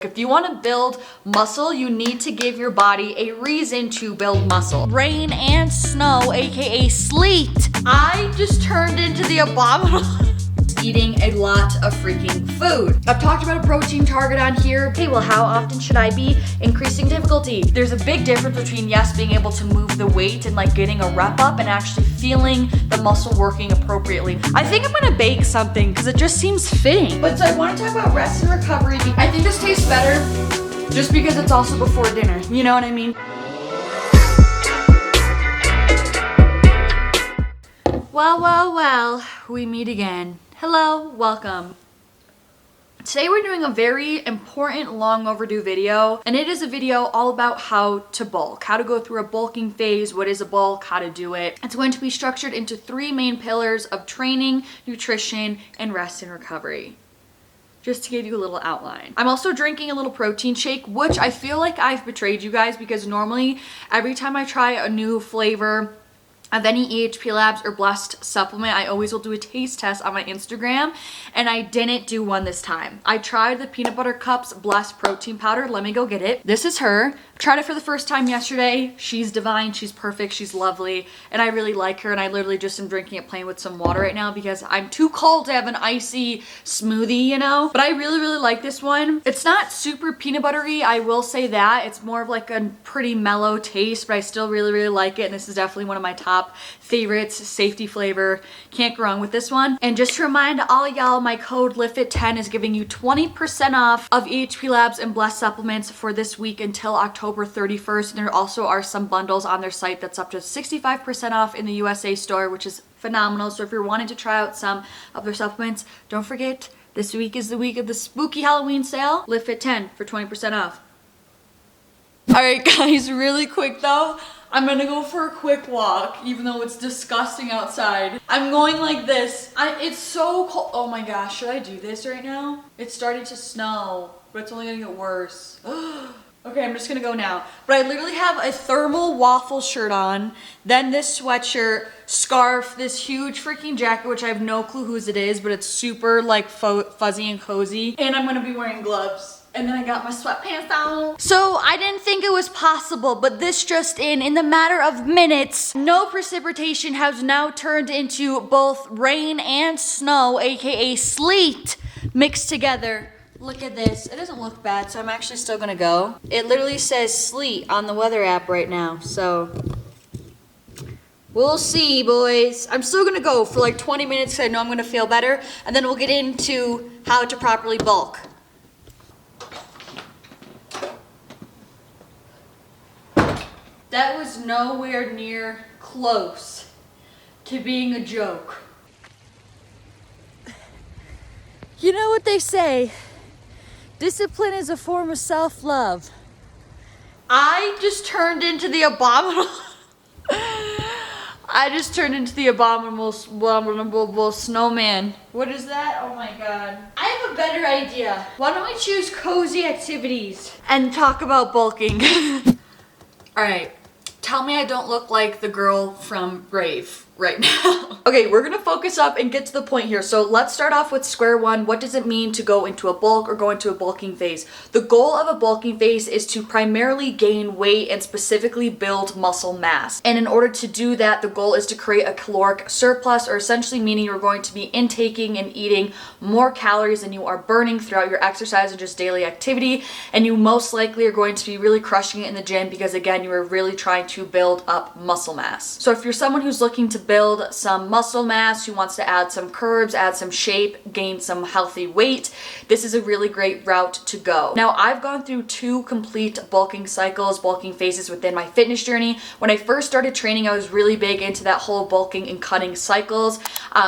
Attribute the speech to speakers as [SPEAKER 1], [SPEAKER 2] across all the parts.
[SPEAKER 1] If you want to build muscle, you need to give your body a reason to build muscle. Rain and snow, aka sleet. I just turned into the abominable. Eating a lot of freaking food. I've talked about a protein target on here. Okay, well, how often should I be increasing difficulty? There's a big difference between, yes, being able to move the weight and like getting a rep up and actually feeling the muscle working appropriately. I think I'm gonna bake something because it just seems fitting. But so I want to talk about rest and recovery. I think this tastes better just because it's also before dinner. You know what I mean? Well, we meet again. Hello, welcome. Today we're doing a very important, long overdue video, and it is a video all about how to bulk, how to go through a bulking phase, what is a bulk, how to do it. It's going to be structured into 3 main pillars of training, nutrition, and rest and recovery. Just to give you a little outline. I'm also drinking a little protein shake, which I feel like I've betrayed you guys because normally every time I try a new flavor of any EHP Labs or Blessed supplement, I always will do a taste test on my Instagram, and I didn't do one this time. I tried the Peanut Butter Cups Blessed protein powder. Let me go get it. This is her. Tried it for the first time yesterday. She's divine, she's perfect, she's lovely, and I really like her, and I literally just am drinking it plain with some water right now because I'm too cold to have an icy smoothie, you know? But I really like this one. It's not super peanut buttery, I will say that. It's more of like a pretty mellow taste, but I still really like it, and this is definitely one of my top favorites. Safety flavor, can't go wrong with this one. And just to remind all y'all, my code LIFTIT10 is giving you 20% off of EHP Labs and Blessed supplements for this week until October 31st. And there also are some bundles on their site that's up to 65% off in the USA store, which is phenomenal. So if you're wanting to try out some of their supplements, don't forget, this week is the week of the spooky Halloween sale. LIFTIT10 for 20% off. All right, guys, really quick though, I'm gonna go for a quick walk, even though it's disgusting outside. I'm going like this. It's so cold. Oh my gosh, should I do this right now? It's starting to snow, but it's only gonna get worse. Okay, I'm just gonna go now. But I literally have a thermal waffle shirt on, then this sweatshirt, scarf, this huge freaking jacket, which I have no clue whose it is, but it's super like fuzzy and cozy. And I'm gonna be wearing gloves. And then I got my sweatpants on. So I didn't think it was possible, but this just in the matter of minutes, no precipitation has now turned into both rain and snow, aka sleet, mixed together. Look at this. It doesn't look bad, so I'm actually still gonna go. It literally says sleet on the weather app right now, so we'll see, boys. I'm still gonna go for like 20 minutes because I know I'm gonna feel better, and then we'll get into how to properly bulk. That was nowhere near close to being a joke. You know what they say, discipline is a form of self-love. I just turned into the abominable abominable snowman. What is that? Oh my god. I have a better idea. Why don't we choose cozy activities and talk about bulking? Alright. Tell me I don't look like the girl from Brave right now. Okay, we're gonna focus up and get to the point here. So let's start off with square one. What does it mean to go into a bulk or go into a bulking phase? The goal of a bulking phase is to primarily gain weight and specifically build muscle mass. And in order to do that, the goal is to create a caloric surplus, or essentially meaning you're going to be intaking and eating more calories than you are burning throughout your exercise and just daily activity. And you most likely are going to be really crushing it in the gym because again, you are really trying to build up muscle mass. So if you're someone who's looking to build some muscle mass, who wants to add some curves, add some shape, gain some healthy weight, this is a really great route to go. Now, I've gone through 2 complete bulking cycles, bulking phases within my fitness journey. When I first started training, I was really big into that whole bulking and cutting cycles.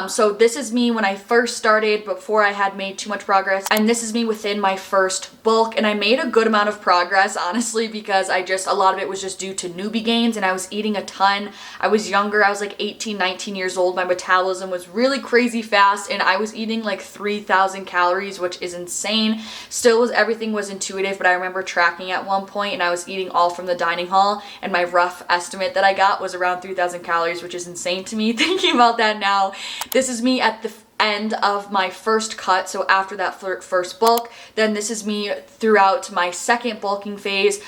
[SPEAKER 1] So this is me when I first started, before I had made too much progress, and this is me within my first bulk, and I made a good amount of progress, honestly, because a lot of it was just due to newbie gains, and I was eating a ton. I was younger, I was like 18, 19 years old. My metabolism was really crazy fast, and I was eating like 3,000 calories, which is insane. Still, everything was intuitive, but I remember tracking at one point, and I was eating all from the dining hall, and my rough estimate that I got was around 3,000 calories, which is insane to me thinking about that now. This is me at end of my first cut, so after that first bulk. Then this is me throughout my second bulking phase.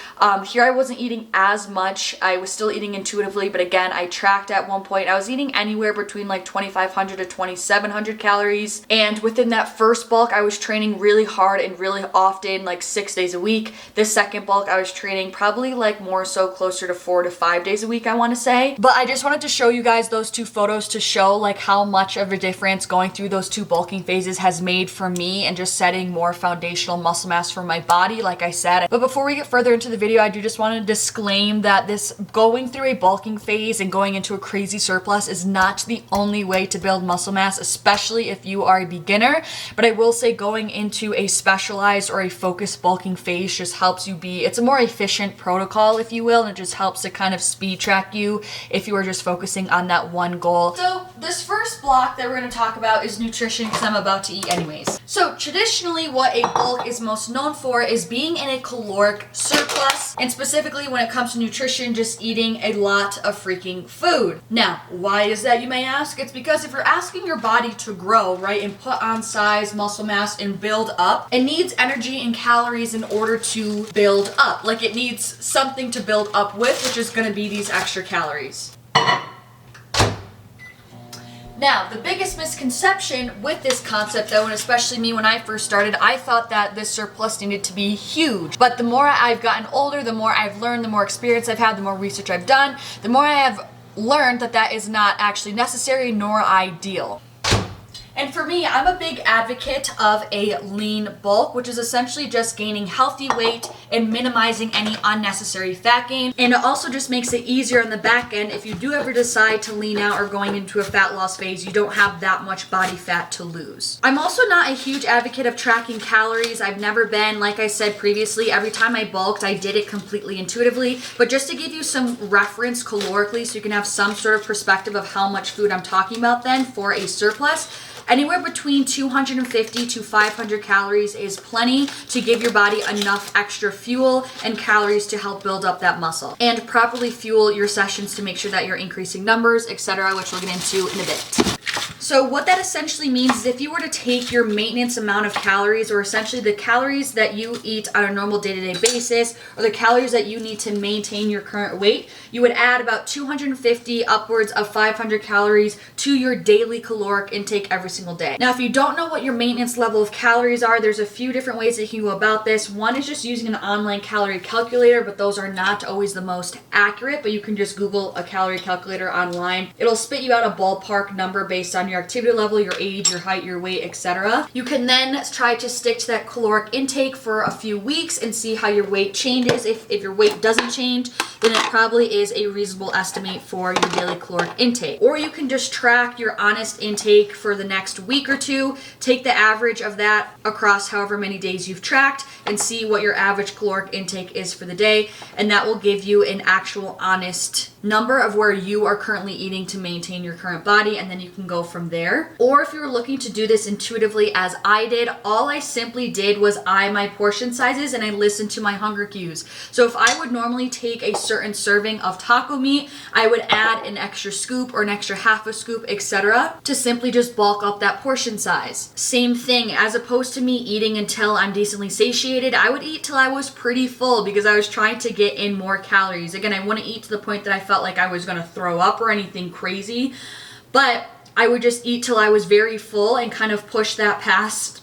[SPEAKER 1] Here I wasn't eating as much. I was still eating intuitively, but again, I tracked at one point. I was eating anywhere between like 2,500 to 2,700 calories. And within that first bulk, I was training really hard and really often, like 6 days a week. This second bulk, I was training probably like more so closer to 4 to 5 days a week, I want to say. But I just wanted to show you guys those two photos to show like how much of a difference going through those two bulking phases has made for me and just setting more foundational muscle mass for my body, like I said. But before we get further into the video, I do just want to disclaim that this going through a bulking phase and going into a crazy surplus is not the only way to build muscle mass, especially if you are a beginner. But I will say going into a specialized or a focused bulking phase just helps you be, it's a more efficient protocol, if you will, and it just helps to kind of speed track you if you are just focusing on that one goal. So this first block that we're going to talk about is nutrition, because I'm about to eat anyways. So traditionally what a bulk is most known for is being in a caloric surplus, and specifically when it comes to nutrition, just eating a lot of freaking food. Now, why is that, you may ask? It's because if you're asking your body to grow, right, and put on size, muscle mass, and build up, it needs energy and calories in order to build up. Like, it needs something to build up with, which is going to be these extra calories. Now, the biggest misconception with this concept though, and especially me when I first started, I thought that this surplus needed to be huge. But the more I've gotten older, the more I've learned, the more experience I've had, the more research I've done, the more I have learned that that is not actually necessary nor ideal. And for me, I'm a big advocate of a lean bulk, which is essentially just gaining healthy weight and minimizing any unnecessary fat gain. And it also just makes it easier on the back end if you do ever decide to lean out or going into a fat loss phase, you don't have that much body fat to lose. I'm also not a huge advocate of tracking calories. I've never been. Like I said previously, every time I bulked, I did it completely intuitively. But just to give you some reference calorically so you can have some sort of perspective of how much food I'm talking about then for a surplus, anywhere between 250 to 500 calories is plenty to give your body enough extra fuel and calories to help build up that muscle and properly fuel your sessions to make sure that you're increasing numbers, etc., which we'll get into in a bit. So what that essentially means is if you were to take your maintenance amount of calories, or essentially the calories that you eat on a normal day-to-day basis, or the calories that you need to maintain your current weight, you would add about 250 upwards of 500 calories to your daily caloric intake every single day. Now, if you don't know what your maintenance level of calories are, there's a few different ways that you can go about this. One is just using an online calorie calculator, but those are not always the most accurate, but you can just Google a calorie calculator online. It'll spit you out a ballpark number based on your activity level, your age, your height, your weight, etc. You can then try to stick to that caloric intake for a few weeks and see how your weight changes. If your weight doesn't change, then it probably is a reasonable estimate for your daily caloric intake. Or you can just track your honest intake for the next week or two, take the average of that across however many days you've tracked, and see what your average caloric intake is for the day, and that will give you an actual honest number of where you are currently eating to maintain your current body, and then you can go from there. Or if you're looking to do this intuitively as I did, all I simply did was eye my portion sizes and I listened to my hunger cues. So if I would normally take a certain serving of taco meat, I would add an extra scoop or an extra half a scoop, etc., to simply just bulk up that portion size. Same thing, as opposed to me eating until I'm decently satiated, I would eat till I was pretty full because I was trying to get in more calories. Again, I wouldn't eat to the point that I felt like I was going to throw up or anything crazy, but I would just eat till I was very full and kind of push past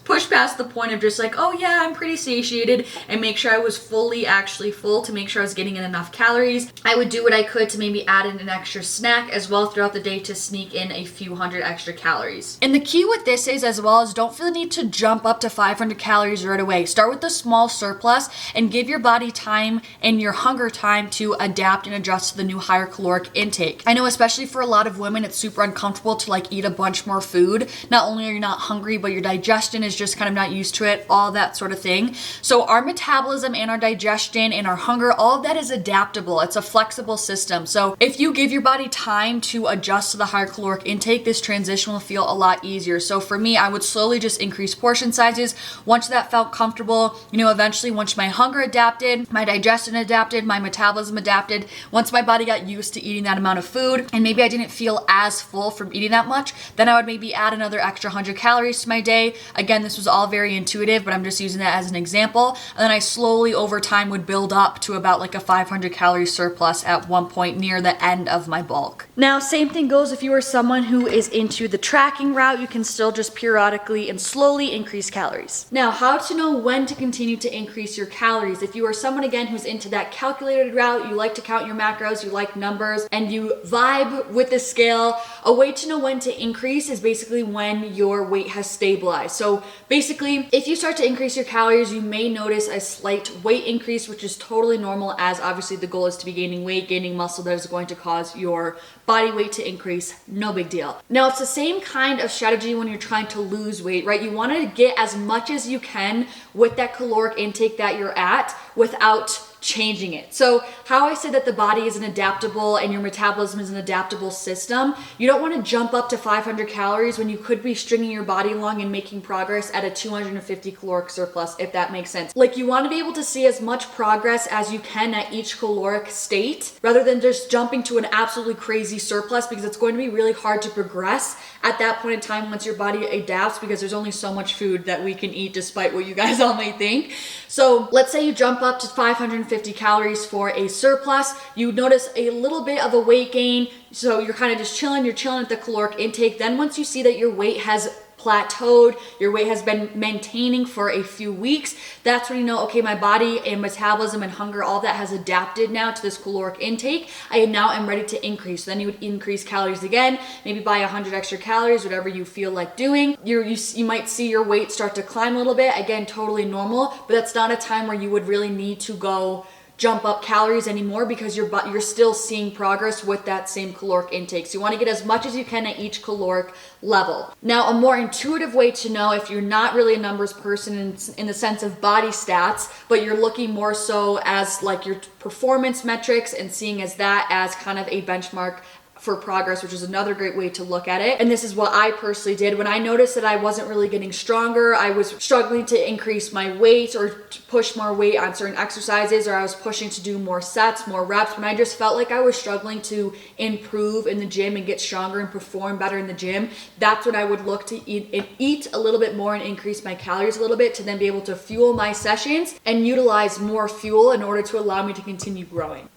[SPEAKER 1] the point of just like, oh yeah, I'm pretty satiated, and make sure I was actually full to make sure I was getting in enough calories. I would do what I could to maybe add in an extra snack as well throughout the day to sneak in a few hundred extra calories. And the key with this is, as well, is don't feel the need to jump up to 500 calories right away. Start with the small surplus and give your body time and your hunger time to adapt and adjust to the new higher caloric intake. I know especially for a lot of women, it's super uncomfortable to like eat a bunch more food. Not only are you not hungry, but your digestion is just kind of not used to it, all that sort of thing. So our metabolism and our digestion and our hunger, all of that is adaptable. It's a flexible system. So if you give your body time to adjust to the higher caloric intake, this transition will feel a lot easier. So for me, I would slowly just increase portion sizes. Once that felt comfortable, eventually once my hunger adapted, my digestion adapted, my metabolism adapted, once my body got used to eating that amount of food, and maybe I didn't feel as full from eating that much, then I would maybe add another extra 100 calories to my day. Again, this was all very intuitive, but I'm just using that as an example. And then I slowly over time would build up to about like a 500 calorie surplus at one point near the end of my bulk. Now, same thing goes if you are someone who is into the tracking route, you can still just periodically and slowly increase calories. Now, how to know when to continue to increase your calories. If you are someone, again, who's into that calculated route, you like to count your macros, you like numbers, and you vibe with the scale, a way to know when to increase is basically when your weight has stabilized. So basically, if you start to increase your calories, you may notice a slight weight increase, which is totally normal, as obviously the goal is to be gaining weight, gaining muscle that is going to cause your body weight to increase. No big deal. Now, it's the same kind of strategy when you're trying to lose weight, right? You want to get as much as you can with that caloric intake that you're at without changing it. So how I said that the body is an adaptable and your metabolism is an adaptable system, you don't want to jump up to 500 calories when you could be stringing your body along and making progress at a 250 caloric surplus, if that makes sense. Like, you want to be able to see as much progress as you can at each caloric state rather than just jumping to an absolutely crazy surplus, because it's going to be really hard to progress at that point in time once your body adapts, because there's only so much food that we can eat despite what you guys all may think. So let's say you jump up to 550 calories for a surplus, you notice a little bit of a weight gain, so you're kind of just chilling, you're chilling at the caloric intake. Then once you see that your weight has plateaued, your weight has been maintaining for a few weeks, that's when you know, okay, my body and metabolism and hunger, all that has adapted now to this caloric intake. I now am ready to increase. So then you would increase calories again, maybe by 100 extra calories, whatever you feel like doing. You might see your weight start to climb a little bit. Again, totally normal, but that's not a time where you would really need to go jump up calories anymore, because you're still seeing progress with that same caloric intake. So you want to get as much as you can at each caloric level. Now, a more intuitive way to know if you're not really a numbers person in the sense of body stats, but you're looking more so as like your performance metrics and seeing as that as kind of a benchmark for progress, which is another great way to look at it. And this is what I personally did when I noticed that I wasn't really getting stronger. I was struggling to increase my weight or to push more weight on certain exercises, or I was pushing to do more sets, more reps. When I just felt like I was struggling to improve in the gym and get stronger and perform better in the gym, that's when I would look to eat a little bit more and increase my calories a little bit to then be able to fuel my sessions and utilize more fuel in order to allow me to continue growing.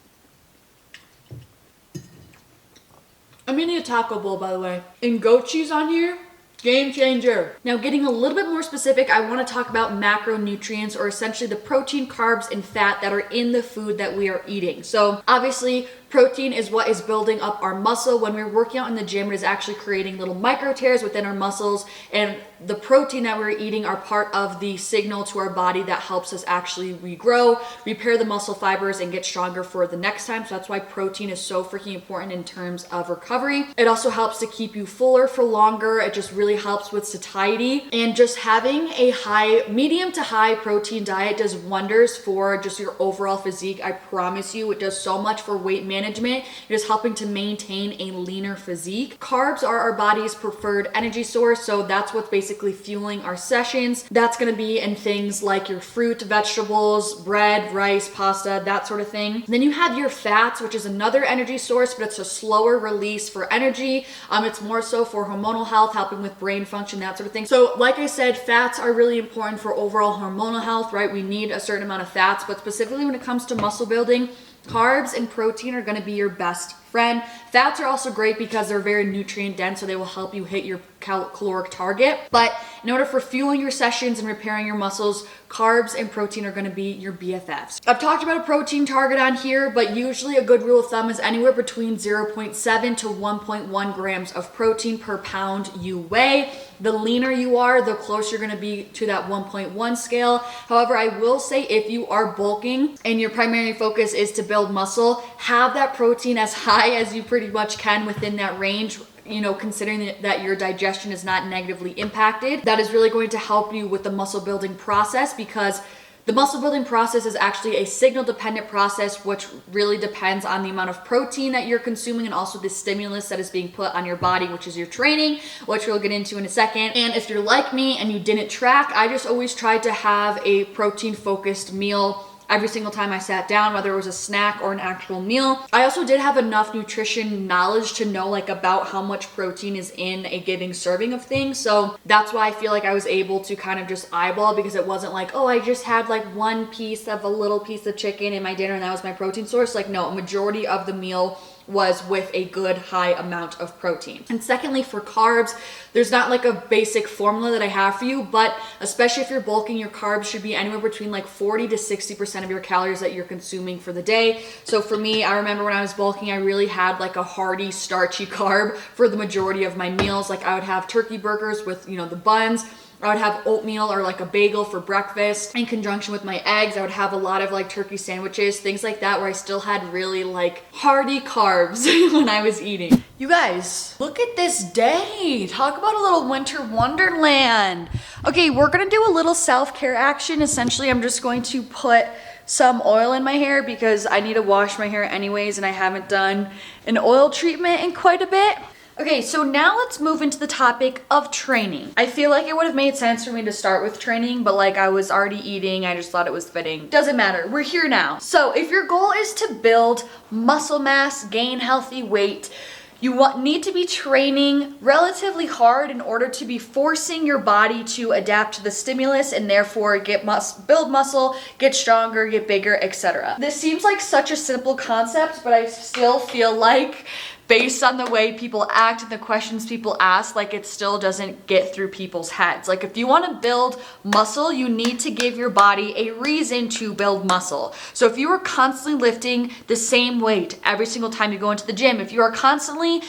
[SPEAKER 1] I'm eating a taco bowl, by the way. And goat cheese on here, game changer. Now, getting a little bit more specific, I want to talk about macronutrients, or essentially the protein, carbs, and fat that are in the food that we are eating. So obviously, protein is what is building up our muscle. When we're working out in the gym, it is actually creating little micro tears within our muscles, and the protein that we're eating are part of the signal to our body that helps us actually regrow, repair the muscle fibers, and get stronger for the next time. So that's why protein is so freaking important in terms of recovery. It also helps to keep you fuller for longer. It just really helps with satiety, and just having a medium to high protein diet does wonders for just your overall physique. I promise you, it does so much for weight management. It is helping to maintain a leaner physique. Carbs are our body's preferred energy source, so that's what's basically fueling our sessions. That's going to be in things like your fruit, vegetables, bread, rice, pasta, that sort of thing. And then you have your fats, which is another energy source, but it's a slower release for energy. It's more so for hormonal health, helping with brain function, that sort of thing. So like I said, fats are really important for overall hormonal health, right? We need a certain amount of fats, but specifically when it comes to muscle building, carbs and protein are going to be your best friend. Fats are also great because they're very nutrient dense, so they will help you hit your caloric target. But in order for fueling your sessions and repairing your muscles, carbs and protein are going to be your BFFs. I've talked about a protein target on here, but usually a good rule of thumb is anywhere between 0.7 to 1.1 grams of protein per pound you weigh. The leaner you are, the closer you're going to be to that 1.1 scale. However, I will say if you are bulking and your primary focus is to build muscle, have that protein as high as you pretty much can within that range. You know, considering that your digestion is not negatively impacted, that is really going to help you with the muscle building process, because the muscle building process is actually a signal dependent process, which really depends on the amount of protein that you're consuming and also the stimulus that is being put on your body, which is your training, which we'll get into in a second. And if you're like me and you didn't track, I just always tried to have a protein focused meal every single time I sat down, whether it was a snack or an actual meal. I also did have enough nutrition knowledge to know like about how much protein is in a given serving of things. So that's why I feel like I was able to kind of just eyeball, because it wasn't like, oh, I just had like one piece of a little piece of chicken in my dinner and that was my protein source. Like, no, a majority of the meal was with a good high amount of protein. And secondly, for carbs, there's not like a basic formula that I have for you, but especially if you're bulking, your carbs should be anywhere between like 40 to 60% of your calories that you're consuming for the day. So for me, I remember when I was bulking, I really had like a hearty, starchy carb for the majority of my meals. Like I would have turkey burgers with, you know, the buns. I would have oatmeal or like a bagel for breakfast in conjunction with my eggs. I would have a lot of like turkey sandwiches, things like that, where I still had really like hearty carbs when I was eating. You guys, look at this day. Talk about a little winter wonderland. Okay, we're gonna do a little self-care action. Essentially, I'm just going to put some oil in my hair because I need to wash my hair anyways, and I haven't done an oil treatment in quite a bit. Okay, so now let's move into the topic of training. I feel like it would have made sense for me to start with training, but like I was already eating, I just thought it was fitting. Doesn't matter, we're here now. So if your goal is to build muscle mass, gain healthy weight, you need to be training relatively hard in order to be forcing your body to adapt to the stimulus and therefore build muscle, get stronger, get bigger, etc. This seems like such a simple concept, but I still feel like based on the way people act and the questions people ask, like it still doesn't get through people's heads. Like if you want to build muscle, you need to give your body a reason to build muscle. So if you are constantly lifting the same weight every single time you go into the gym, if you are constantly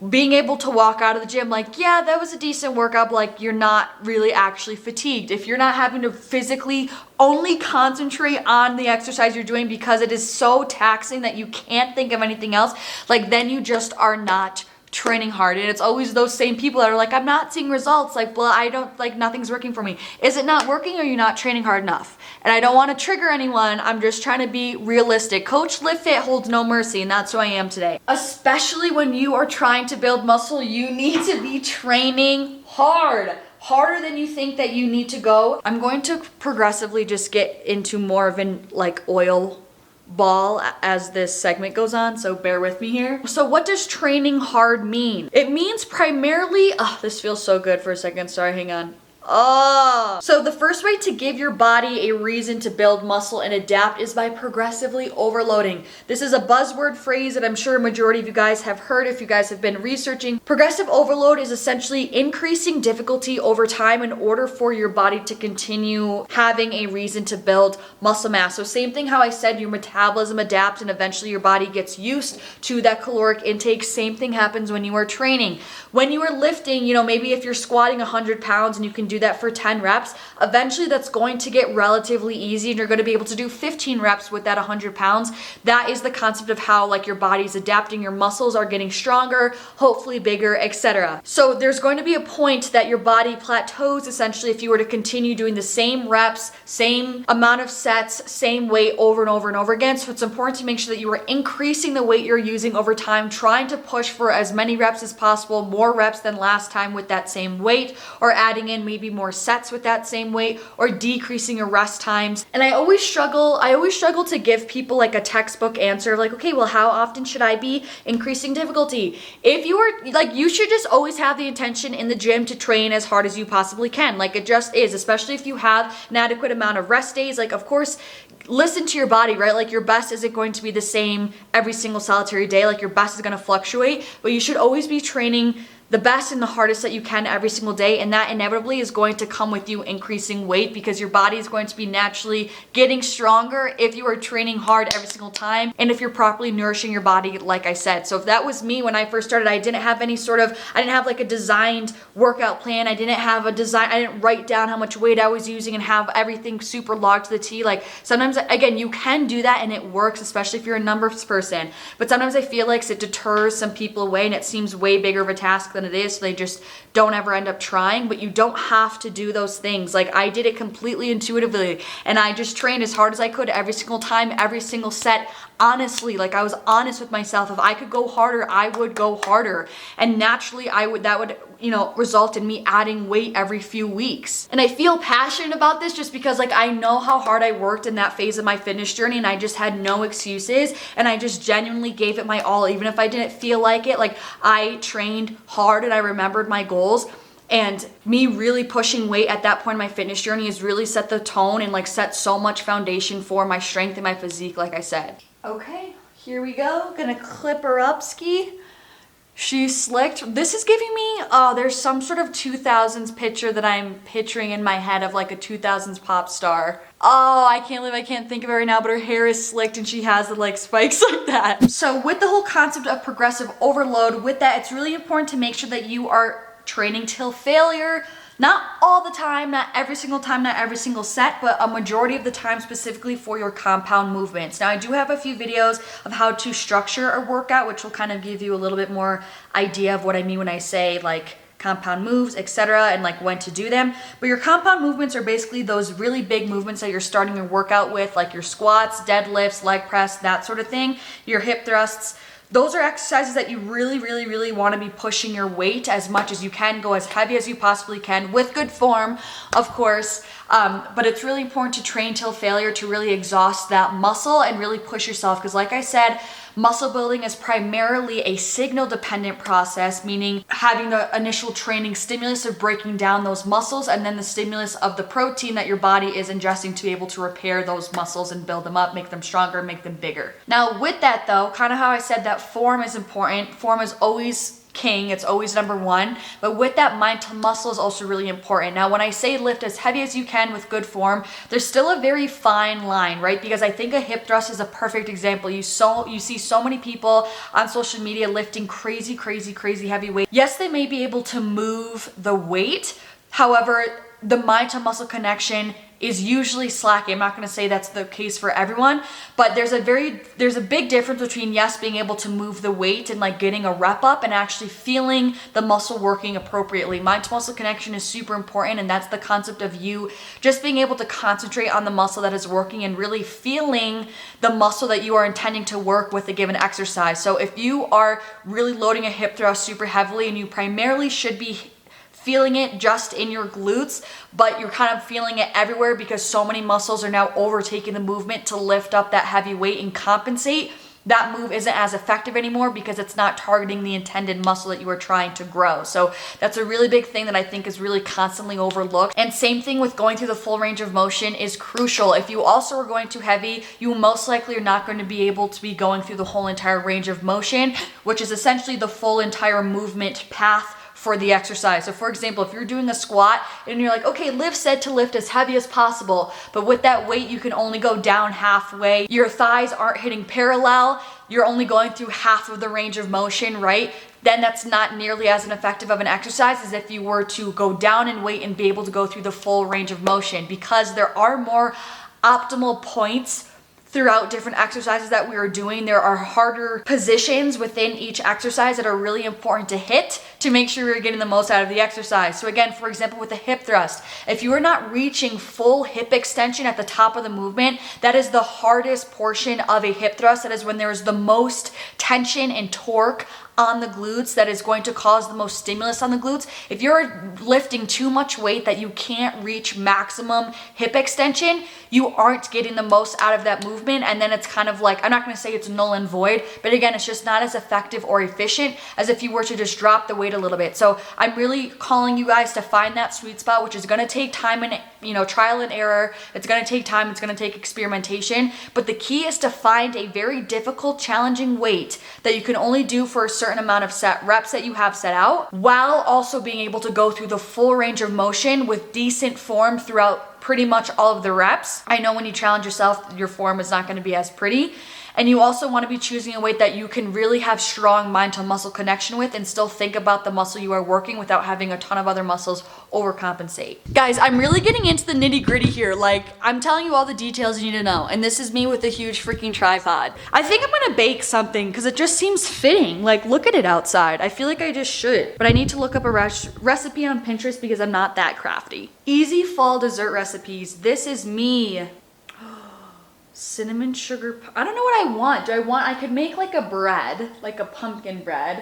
[SPEAKER 1] being able to walk out of the gym like, yeah, that was a decent workout, but like you're not really actually fatigued. If you're not having to physically only concentrate on the exercise you're doing because it is so taxing that you can't think of anything else, like then you just are not training hard. And it's always those same people that are like, I'm not seeing results. Like, well, I don't, like nothing's working for me. Is it not working or are you not training hard enough? And I don't want to trigger anyone. I'm just trying to be realistic. Coach Live Fit holds no mercy, and that's who I am today. Especially when you are trying to build muscle, you need to be training hard. Harder than you think that you need to go. I'm going to progressively just get into more of an like oil ball as this segment goes on, so bear with me here. So what does training hard mean? It means primarily, this feels so good for a second, sorry, hang on. So the first way to give your body a reason to build muscle and adapt is by progressively overloading. This is a buzzword phrase that I'm sure a majority of you guys have heard if you guys have been researching. Progressive overload is essentially increasing difficulty over time in order for your body to continue having a reason to build muscle mass. So same thing how I said your metabolism adapts and eventually your body gets used to that caloric intake. Same thing happens when you are training. When you are lifting, you know, maybe if you're squatting 100 pounds and you can do that for 10 reps, eventually that's going to get relatively easy and you're going to be able to do 15 reps with that 100 pounds. That is the concept of how like your body's adapting, your muscles are getting stronger, hopefully bigger, etc. So there's going to be a point that your body plateaus essentially if you were to continue doing the same reps, same amount of sets, same weight over and over and over again. So it's important to make sure that you are increasing the weight you're using over time, trying to push for as many reps as possible, more reps than last time with that same weight, or adding in maybe more sets with that same weight, or decreasing your rest times. And I always struggle to give people like a textbook answer of like, okay, well, how often should I be increasing difficulty? If you are like, you should just always have the intention in the gym to train as hard as you possibly can. Like it just is, especially if you have an adequate amount of rest days. Like, of course, listen to your body, right? Like your best isn't going to be the same every single solitary day. Like your best is going to fluctuate, but you should always be training the best and the hardest that you can every single day, and that inevitably is going to come with you increasing weight because your body is going to be naturally getting stronger if you are training hard every single time and if you're properly nourishing your body, like I said. So if that was me when I first started, I didn't have like a designed workout plan. I didn't write down how much weight I was using and have everything super logged to the T. Like sometimes, again, you can do that and it works, especially if you're a numbers person, but sometimes I feel like it deters some people away and it seems way bigger of a task than it is, so they just don't ever end up trying. But you don't have to do those things. Like I did it completely intuitively and I just trained as hard as I could every single time, every single set. Honestly, like I was honest with myself. If I could go harder, I would go harder, and naturally that would result in me adding weight every few weeks. And I feel passionate about this just because like I know how hard I worked in that phase of my fitness journey, and I just had no excuses, and I just genuinely gave it my all. Even if I didn't feel like it, like I trained hard and I remembered my goals. And me really pushing weight at that point in my fitness journey has really set the tone and like set so much foundation for my strength and my physique, like I said. Okay, here we go. Gonna clip her up, ski. She's slicked. This is giving me, there's some sort of 2000s picture that I'm picturing in my head of like a 2000s pop star. Oh, I can't think of it right now, but her hair is slicked and she has the like spikes like that. So with the whole concept of progressive overload, with that, it's really important to make sure that you are training till failure. Not all the time, not every single time, not every single set, but a majority of the time specifically for your compound movements. Now I do have a few videos of how to structure a workout, which will kind of give you a little bit more idea of what I mean when I say like compound moves, etc., and like when to do them. But your compound movements are basically those really big movements that you're starting your workout with, like your squats, deadlifts, leg press, that sort of thing, your hip thrusts. Those are exercises that you really want to be pushing your weight as much as you can, go as heavy as you possibly can with good form, of course. But it's really important to train till failure to really exhaust that muscle and really push yourself. Because like I said, muscle building is primarily a signal dependent process, meaning having the initial training stimulus of breaking down those muscles and then the stimulus of the protein that your body is ingesting to be able to repair those muscles and build them up, make them stronger, make them bigger. Now with that though, kind of how I said that form is important. Form is always king, it's always number one, but with that, mind to muscle is also really important. Now when I say lift as heavy as you can with good form, there's still a very fine line, right? Because I think a hip thrust is a perfect example. You see so many people on social media lifting crazy heavy weight. Yes, they may be able to move the weight, however, the mind to muscle connection is usually slacking. I'm not going to say that's the case for everyone, but there's a big difference between yes, being able to move the weight and like getting a rep up and actually feeling the muscle working appropriately. Mind to muscle connection is super important, and that's the concept of you just being able to concentrate on the muscle that is working and really feeling the muscle that you are intending to work with a given exercise. So if you are really loading a hip thrust super heavily and you primarily should be feeling it just in your glutes, but you're kind of feeling it everywhere because so many muscles are now overtaking the movement to lift up that heavy weight and compensate, that move isn't as effective anymore because it's not targeting the intended muscle that you are trying to grow. So that's a really big thing that I think is really constantly overlooked. And same thing with going through the full range of motion is crucial. If you also are going too heavy, you most likely are not going to be able to be going through the whole entire range of motion, which is essentially the full entire movement path for the exercise. So for example, if you're doing a squat and you're like, okay, Liv said to lift as heavy as possible, but with that weight, you can only go down halfway. Your thighs aren't hitting parallel. You're only going through half of the range of motion, right? Then that's not nearly as effective of an exercise as if you were to go down in weight and be able to go through the full range of motion, because there are more optimal points throughout different exercises that we are doing. There are harder positions within each exercise that are really important to hit to make sure you're getting the most out of the exercise. So again, for example, with the hip thrust, if you are not reaching full hip extension at the top of the movement, that is the hardest portion of a hip thrust. That is when there is the most tension and torque on the glutes, that is going to cause the most stimulus on the glutes. If you're lifting too much weight that you can't reach maximum hip extension, you aren't getting the most out of that movement, and then it's kind of like, I'm not going to say it's null and void, but again, it's just not as effective or efficient as if you were to just drop the weight a little bit. So I'm really calling you guys to find that sweet spot, which is going to take time and trial and error. It's going to take time, it's going to take experimentation, but the key is to find a very difficult, challenging weight that you can only do for a certain amount of set reps that you have set out, while also being able to go through the full range of motion with decent form throughout pretty much all of the reps. I know when you challenge yourself, your form is not going to be as pretty. And you also want to be choosing a weight that you can really have strong mind to muscle connection with and still think about the muscle you are working without having a ton of other muscles overcompensate. Guys, I'm really getting into the nitty gritty here. Like, I'm telling you all the details you need to know. And this is me with a huge freaking tripod. I think I'm gonna bake something because it just seems fitting. Like, look at it outside. I feel like I just should. But I need to look up a recipe on Pinterest because I'm not that crafty. Easy fall dessert recipes. This is me. cinnamon sugar. I don't know what I want. I could make like a bread, like a pumpkin bread.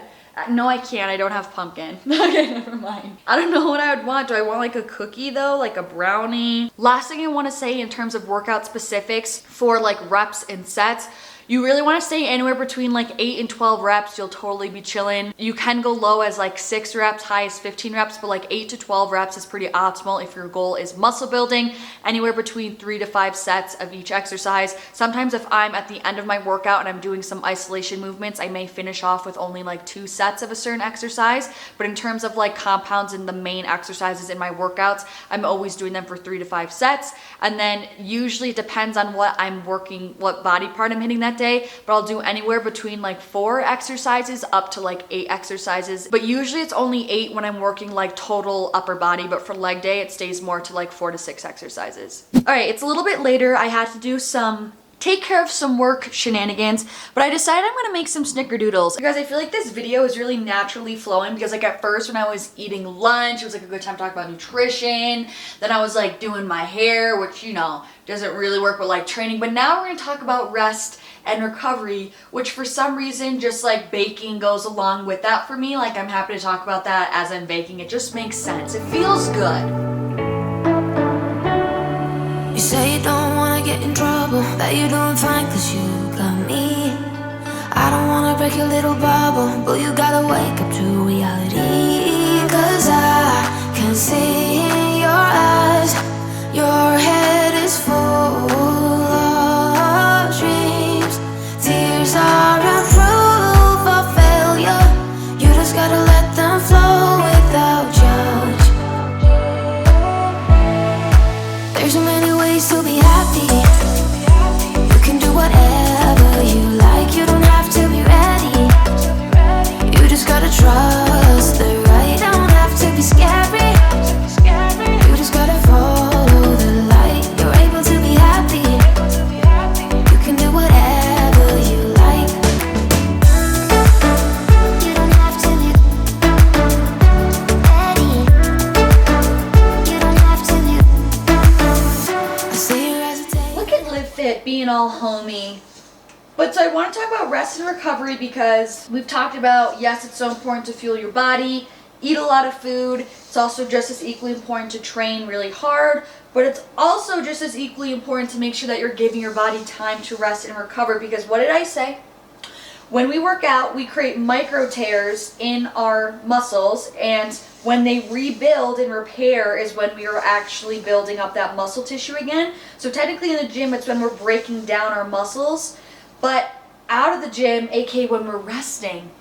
[SPEAKER 1] No, I can't. I don't have pumpkin. Okay, never mind. I don't know what I would want. Do I want like a cookie though? Like a brownie? Last thing I want to say in terms of workout specifics for like reps and sets, you really want to stay anywhere between like 8 and 12 reps. You'll totally be chilling. You can go low as like 6 reps, high as 15 reps, but like 8 to 12 reps is pretty optimal if your goal is muscle building. Anywhere between 3 to 5 sets of each exercise. Sometimes if I'm at the end of my workout and I'm doing some isolation movements, I may finish off with only like 2 sets of a certain exercise. But in terms of like compounds and the main exercises in my workouts, I'm always doing them for 3 to 5 sets. And then usually it depends on what I'm working, what body part I'm hitting that day, but I'll do anywhere between like 4 exercises up to like 8 exercises. But usually it's only 8 when I'm working like total upper body, but for leg day it stays more to like 4 to 6 exercises. All right, it's a little bit later. I had to do take care of some work shenanigans, but I decided I'm gonna make some snickerdoodles. Guys, I feel like this video is really naturally flowing because like at first when I was eating lunch, it was like a good time to talk about nutrition. Then I was like doing my hair, which you know, doesn't really work with like training. But now we're gonna talk about rest and recovery, which for some reason just like baking goes along with that for me. Like I'm happy to talk about that as I'm baking. It just makes sense. It feels good.
[SPEAKER 2] You say you don't wanna get in trouble, that you're doing fine cause you got me. I don't wanna break your little bubble, but you gotta wake up to reality. Cause I can see in your eyes, your head is full of dreams. Tears are a proof of failure, you just gotta let them flow without judge. There's so many ways to be happy. You can do whatever you like. You don't have to be ready. You just gotta trust the right. Don't have to be scary. You just gotta follow the light. You're able to be happy. You can do whatever you like. You don't have to be ready. You don't have to be.
[SPEAKER 1] Look at Live Fit being all homey. But so I want to talk about rest and recovery because we've talked about, yes, it's so important to fuel your body, eat a lot of food. It's also just as equally important to train really hard, but it's also just as equally important to make sure that you're giving your body time to rest and recover, because what did I say? When we work out, we create micro tears in our muscles, and when they rebuild and repair is when we are actually building up that muscle tissue again. So technically in the gym, it's when we're breaking down our muscles, but out of the gym, aka when we're resting,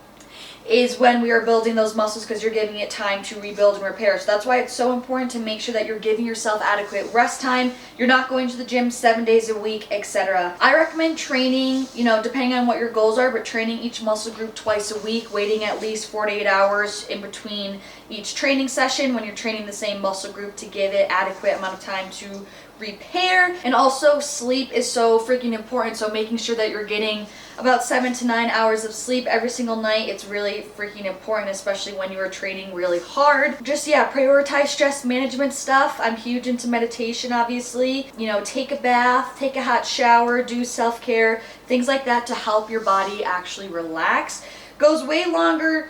[SPEAKER 1] is when we are building those muscles because you're giving it time to rebuild and repair. So that's why it's so important to make sure that you're giving yourself adequate rest time. You're not going to the gym 7 days a week, etc. I recommend training, you know, depending on what your goals are, but training each muscle group twice a week, waiting at least 4 to 8 hours in between each training session when you're training the same muscle group to give it adequate amount of time to repair. And also sleep is so freaking important, so making sure that you're getting about 7 to 9 hours of sleep every single night. It's really freaking important, especially when you are training really hard. Just, yeah, prioritize stress management stuff. I'm huge into meditation, obviously. You know, take a bath, take a hot shower, do self-care, things like that to help your body actually relax. Goes way longer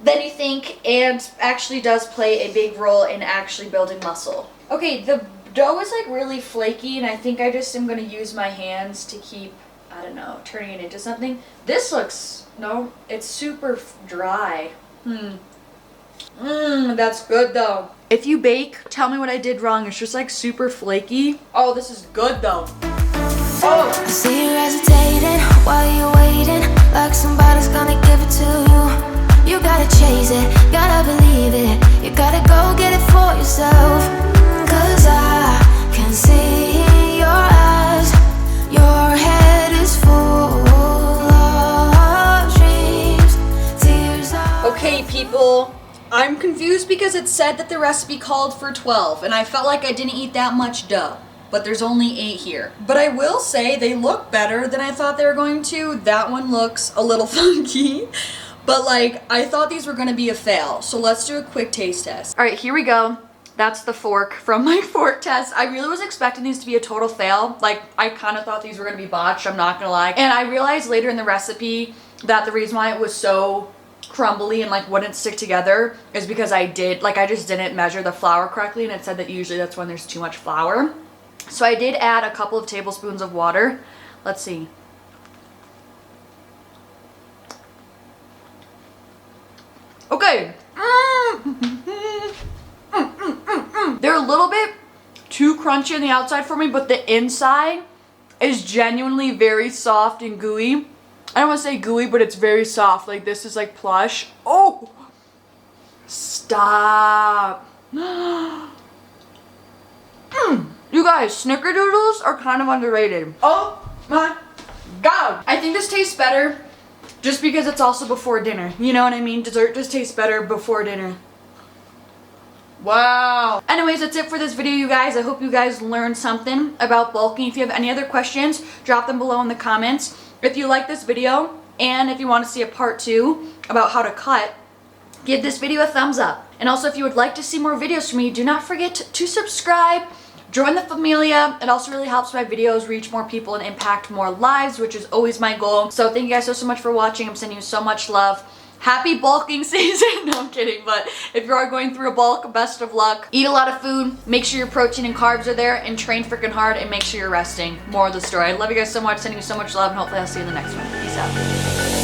[SPEAKER 1] than you think and actually does play a big role in actually building muscle. Okay, the dough is like really flaky, and I think I just am going to use my hands to keep, I don't know, turning it into something. This looks, no, it's super dry. That's good though. If you bake, tell me what I did wrong. It's just like super flaky. Oh, this is good though. Oh!
[SPEAKER 2] I see you hesitating while you're waiting, like somebody's gonna give it to you. You gotta chase it, gotta believe it. You gotta go get it for yourself. Cause I can see in your eyes, your head is full of dreams. Tears are.
[SPEAKER 1] Okay, people, I'm confused because it said that the recipe called for 12, and I felt like I didn't eat that much dough. But there's only 8 here. But I will say they look better than I thought they were going to. That one looks a little funky. But like, I thought these were gonna be a fail. So let's do a quick taste test. All right, here we go. That's the fork from my fork test. I really was expecting these to be a total fail. Like, I kind of thought these were going to be botched, I'm not going to lie. And I realized later in the recipe that the reason why it was so crumbly and like wouldn't stick together is because I just didn't measure the flour correctly, and it said that usually that's when there's too much flour. So I did add a couple of tablespoons of water. Let's see. Okay. They're a little bit too crunchy on the outside for me, but the inside is genuinely very soft and gooey. I don't want to say gooey, but it's very soft. Like, this is like plush. Oh! Stop. You guys, snickerdoodles are kind of underrated. Oh my god. I think this tastes better just because it's also before dinner. You know what I mean? Dessert just tastes better before dinner. Wow. Anyways, that's it for this video, you guys. I hope you guys learned something about bulking. If you have any other questions, drop them below in the comments. If you like this video, and if you want to see a part 2 about how to cut, give this video a thumbs up. And also, if you would like to see more videos from me, do not forget to subscribe, join the familia. It also really helps my videos reach more people and impact more lives, which is always my goal. So thank you guys so much for watching. I'm sending you so much love. Happy bulking season. No, I'm kidding, but if you are going through a bulk, best of luck. Eat a lot of food, make sure your protein and carbs are there, and train freaking hard, and make sure you're resting. More of the story. I love you guys so much, sending you so much love, and hopefully I'll see you in the next one. Peace out.